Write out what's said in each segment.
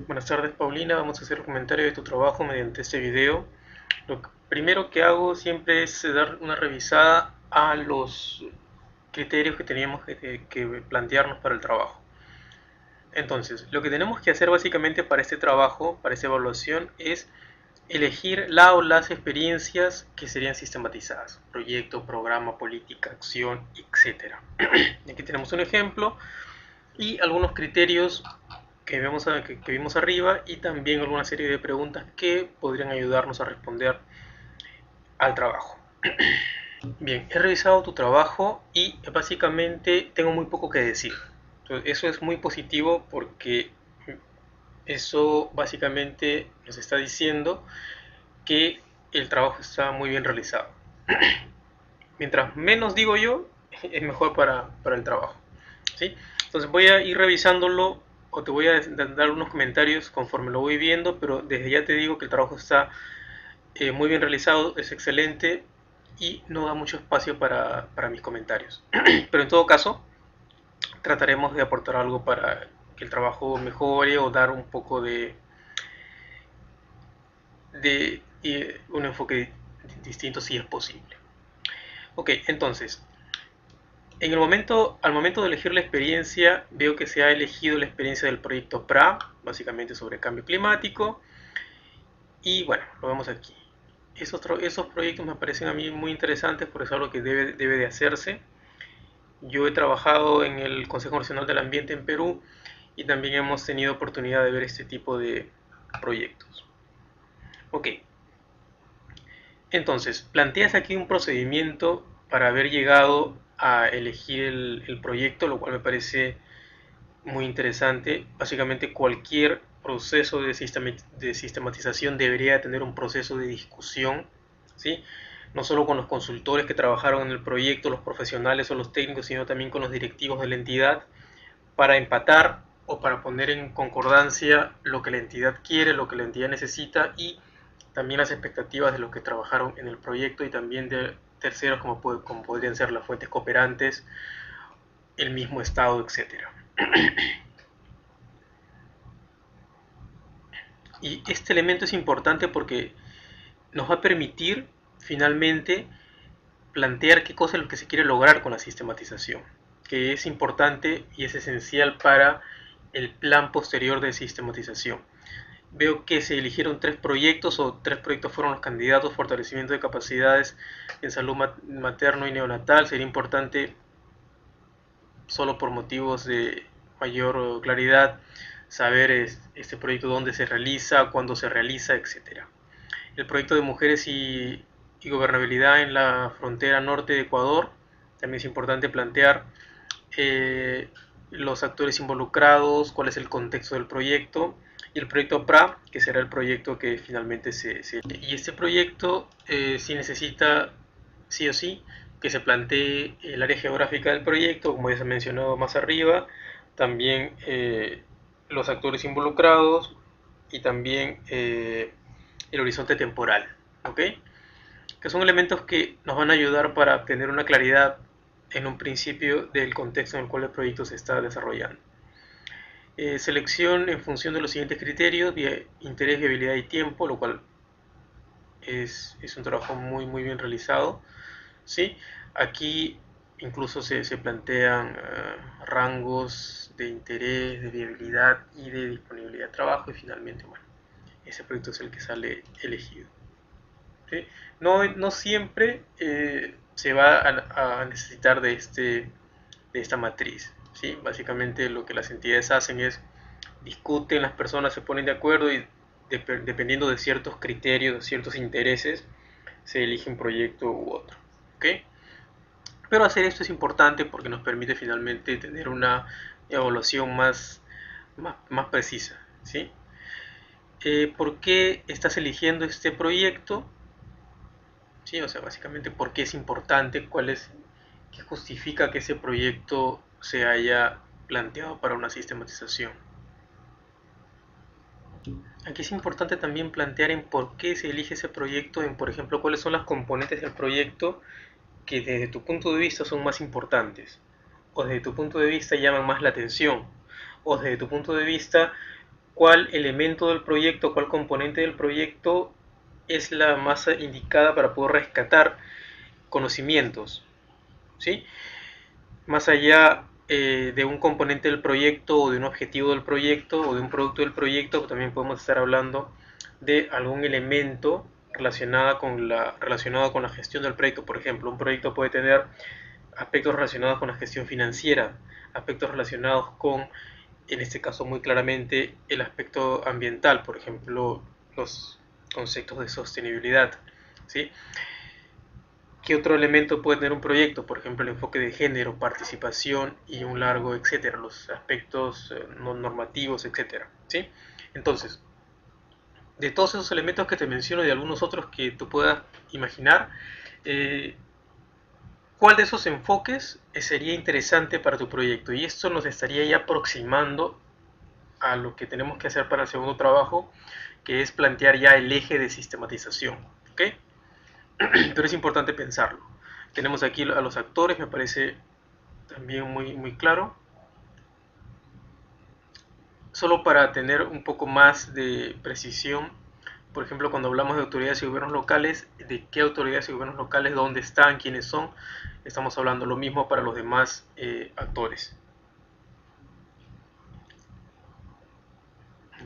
Buenas tardes, Paulina. Vamos a hacer un comentario de tu trabajo mediante este video. Lo primero que hago siempre es dar una revisada a los criterios que teníamos que plantearnos para el trabajo. Entonces, lo que tenemos que hacer básicamente para este trabajo, para esta evaluación, es elegir la o las experiencias que serían sistematizadas. Proyecto, programa, política, acción, etc. Aquí tenemos un ejemplo y algunos criterios que vimos arriba, y también alguna serie de preguntas que podrían ayudarnos a responder al trabajo. Bien, he revisado tu trabajo y básicamente tengo muy poco que decir. Entonces, eso es muy positivo porque eso básicamente nos está diciendo que el trabajo está muy bien realizado. Mientras menos digo yo, es mejor para el trabajo, ¿sí? Entonces voy a ir revisándolo o te voy a dar unos comentarios conforme lo voy viendo, pero desde ya te digo que el trabajo está muy bien realizado, es excelente y no da mucho espacio para mis comentarios. Pero en todo caso, trataremos de aportar algo para que el trabajo mejore o dar un poco de un enfoque distinto si es posible. Ok, entonces, al momento de elegir la experiencia, veo que se ha elegido la experiencia del proyecto PRA, básicamente sobre cambio climático, y bueno, lo vemos aquí. Esos proyectos me parecen a mí muy interesantes, por eso es algo que debe de hacerse. Yo he trabajado en el Consejo Nacional del Ambiente en Perú y también hemos tenido oportunidad de ver este tipo de proyectos. Ok, entonces, planteas aquí un procedimiento para haber llegado a elegir el proyecto, lo cual me parece muy interesante. Básicamente cualquier proceso de sistematización debería tener un proceso de discusión, ¿sí? No solo con los consultores que trabajaron en el proyecto, los profesionales o los técnicos, sino también con los directivos de la entidad, para empatar o para poner en concordancia lo que la entidad quiere, lo que la entidad necesita y también las expectativas de los que trabajaron en el proyecto y también de terceros como podrían ser las fuentes cooperantes, el mismo Estado, etcétera. Y este elemento es importante porque nos va a permitir finalmente plantear qué cosa es lo que se quiere lograr con la sistematización, que es importante y es esencial para el plan posterior de sistematización. Veo que se eligieron tres proyectos o tres proyectos fueron los candidatos: fortalecimiento de capacidades en salud materno y neonatal. Sería importante, solo por motivos de mayor claridad, saber este proyecto dónde se realiza, cuándo se realiza, etcétera. El proyecto de mujeres y gobernabilidad en la frontera norte de Ecuador, también es importante plantear eh, los actores involucrados, cuál es el contexto del proyecto, y el proyecto PRA, que será el proyecto que finalmente Y este proyecto sí necesita, sí o sí, que se plantee el área geográfica del proyecto, como ya se ha mencionado más arriba, también los actores involucrados y también el horizonte temporal, ¿ok? Que son elementos que nos van a ayudar para tener una claridad en un principio del contexto en el cual el proyecto se está desarrollando. Selección en función de los siguientes criterios: interés, viabilidad y tiempo, lo cual es un trabajo muy bien realizado, ¿sí? Aquí incluso se plantean rangos de interés, de viabilidad y de disponibilidad de trabajo, y finalmente, bueno, ese proyecto es el que sale elegido, ¿sí? No siempre se va a necesitar de esta matriz, ¿sí? Básicamente lo que las entidades hacen es discuten, las personas se ponen de acuerdo y dependiendo de ciertos criterios, de ciertos intereses, se elige un proyecto u otro, ¿ok? Pero hacer esto es importante porque nos permite finalmente tener una evaluación más precisa, ¿sí? ¿Por qué estás eligiendo este proyecto? ¿Sí? O sea, básicamente, ¿por qué es importante? ¿Qué justifica que ese proyecto se haya planteado para una sistematización? Aquí es importante también plantear en por qué se elige ese proyecto, en por ejemplo cuáles son las componentes del proyecto que desde tu punto de vista son más importantes, o desde tu punto de vista llaman más la atención, o desde tu punto de vista cuál elemento del proyecto, cuál componente del proyecto es la más indicada para poder rescatar conocimientos, ¿sí? Más allá de un componente del proyecto o de un objetivo del proyecto o de un producto del proyecto, también podemos estar hablando de algún elemento relacionado con la gestión del proyecto. Por ejemplo, un proyecto puede tener aspectos relacionados con la gestión financiera, aspectos relacionados con, en este caso muy claramente, el aspecto ambiental, por ejemplo, los conceptos de sostenibilidad, ¿sí? ¿Qué otro elemento puede tener un proyecto? Por ejemplo, el enfoque de género, participación y un largo, etcétera, los aspectos no normativos, etcétera, ¿sí? Entonces, de todos esos elementos que te menciono y de algunos otros que tú puedas imaginar, eh, ¿cuál de esos enfoques sería interesante para tu proyecto? Y esto nos estaría ya aproximando a lo que tenemos que hacer para el segundo trabajo, que es plantear ya el eje de sistematización, ¿ok? Pero es importante pensarlo. Tenemos aquí a los actores, me parece también muy claro. Solo para tener un poco más de precisión, por ejemplo, cuando hablamos de autoridades y gobiernos locales, de qué autoridades y gobiernos locales, dónde están, quiénes son, estamos hablando lo mismo para los demás actores.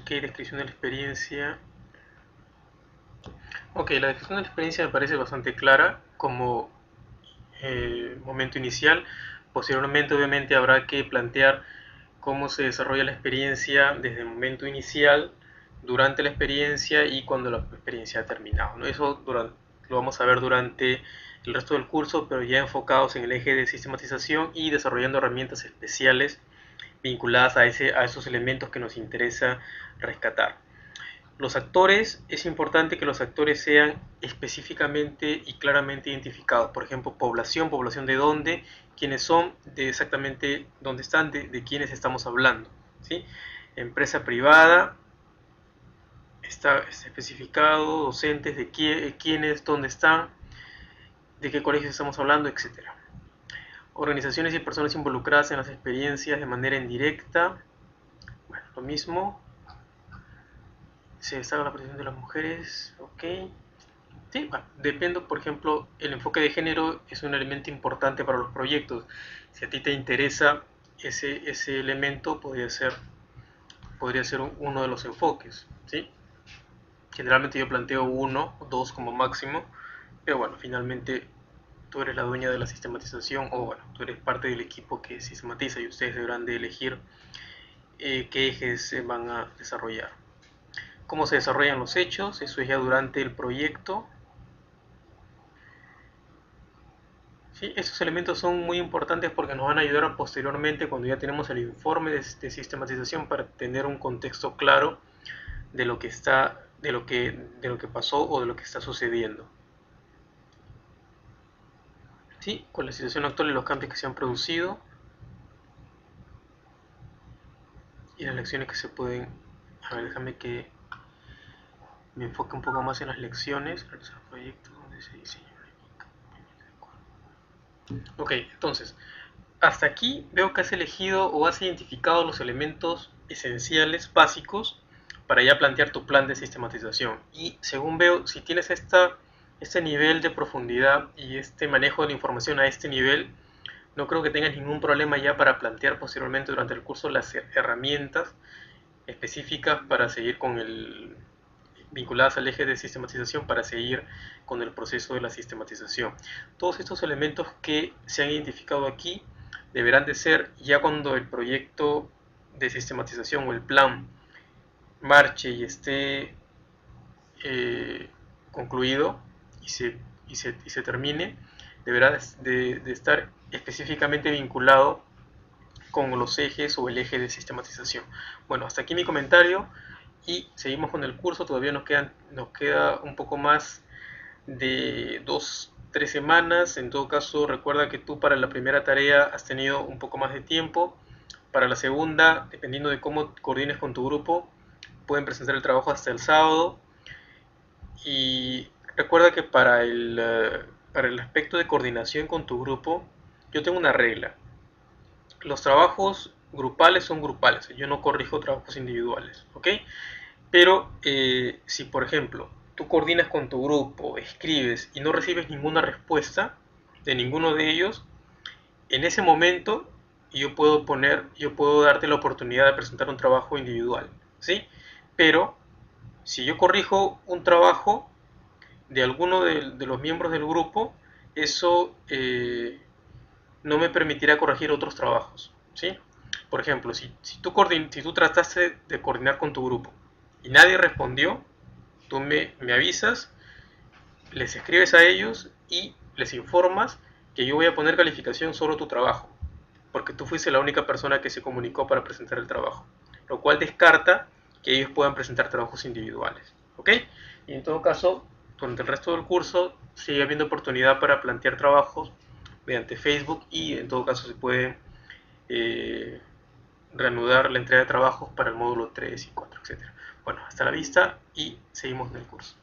Ok, descripción de la experiencia. Ok, la descripción de la experiencia me parece bastante clara como momento inicial. Posteriormente, obviamente, habrá que plantear cómo se desarrolla la experiencia desde el momento inicial, durante la experiencia y cuando la experiencia ha terminado, ¿no? Eso lo vamos a ver durante el resto del curso, pero ya enfocados en el eje de sistematización y desarrollando herramientas especiales vinculadas a esos elementos que nos interesa rescatar. Los actores, es importante que los actores sean específicamente y claramente identificados. Por ejemplo, población de dónde, quiénes son, de exactamente dónde están, de quiénes estamos hablando, ¿sí? Empresa privada, está especificado, docentes, de quiénes, dónde están, de qué colegios estamos hablando, etcétera. Organizaciones y personas involucradas en las experiencias de manera indirecta, bueno, lo mismo. Se destaca la protección de las mujeres, ok. Sí, bueno, depende, por ejemplo, el enfoque de género es un elemento importante para los proyectos. Si a ti te interesa ese elemento, podría ser uno de los enfoques, ¿sí? Generalmente yo planteo uno o dos como máximo, pero bueno, finalmente tú eres la dueña de la sistematización o bueno, tú eres parte del equipo que sistematiza y ustedes deberán de elegir qué ejes se van a desarrollar. ¿Cómo se desarrollan los hechos? Eso es ya durante el proyecto. Sí, esos elementos son muy importantes porque nos van a ayudar posteriormente cuando ya tenemos el informe de sistematización para tener un contexto claro de lo que está, de lo que pasó o de lo que está sucediendo. Sí, con la situación actual y los cambios que se han producido y las lecciones que se pueden. A ver, déjame que me enfoque un poco más en las lecciones. Realizar proyectos donde se diseña. Ok, entonces, hasta aquí veo que has elegido o has identificado los elementos esenciales, básicos, para ya plantear tu plan de sistematización. Y según veo, si tienes este nivel de profundidad y este manejo de la información a este nivel, no creo que tengas ningún problema ya para plantear posteriormente durante el curso las herramientas específicas para seguir con vinculadas al eje de sistematización para seguir con el proceso de la sistematización. Todos estos elementos que se han identificado aquí deberán de ser ya cuando el proyecto de sistematización o el plan marche y esté concluido y se termine, deberá de estar específicamente vinculado con los ejes o el eje de sistematización. Bueno, hasta aquí mi comentario y seguimos con el curso. Todavía nos queda un poco más de 2-3 semanas. En todo caso, recuerda que tú para la primera tarea has tenido un poco más de tiempo. Para la segunda, dependiendo de cómo coordines con tu grupo, pueden presentar el trabajo hasta el sábado. Y recuerda que para el aspecto de coordinación con tu grupo, yo tengo una regla. Los trabajos grupales son grupales, yo no corrijo trabajos individuales, ¿ok? Pero si por ejemplo tú coordinas con tu grupo, escribes y no recibes ninguna respuesta de ninguno de ellos, en ese momento yo puedo darte la oportunidad de presentar un trabajo individual, ¿sí? Pero si yo corrijo un trabajo de alguno de los miembros del grupo, eso no me permitirá corregir otros trabajos, ¿sí? Por ejemplo, si tú trataste de coordinar con tu grupo y nadie respondió, tú me avisas, les escribes a ellos y les informas que yo voy a poner calificación solo tu trabajo, porque tú fuiste la única persona que se comunicó para presentar el trabajo, lo cual descarta que ellos puedan presentar trabajos individuales, ¿ok? Y en todo caso, durante el resto del curso sigue habiendo oportunidad para plantear trabajos mediante Facebook y en todo caso se puede eh, reanudar la entrega de trabajos para el módulo 3 y 4, etc. Bueno, hasta la vista y seguimos en el curso.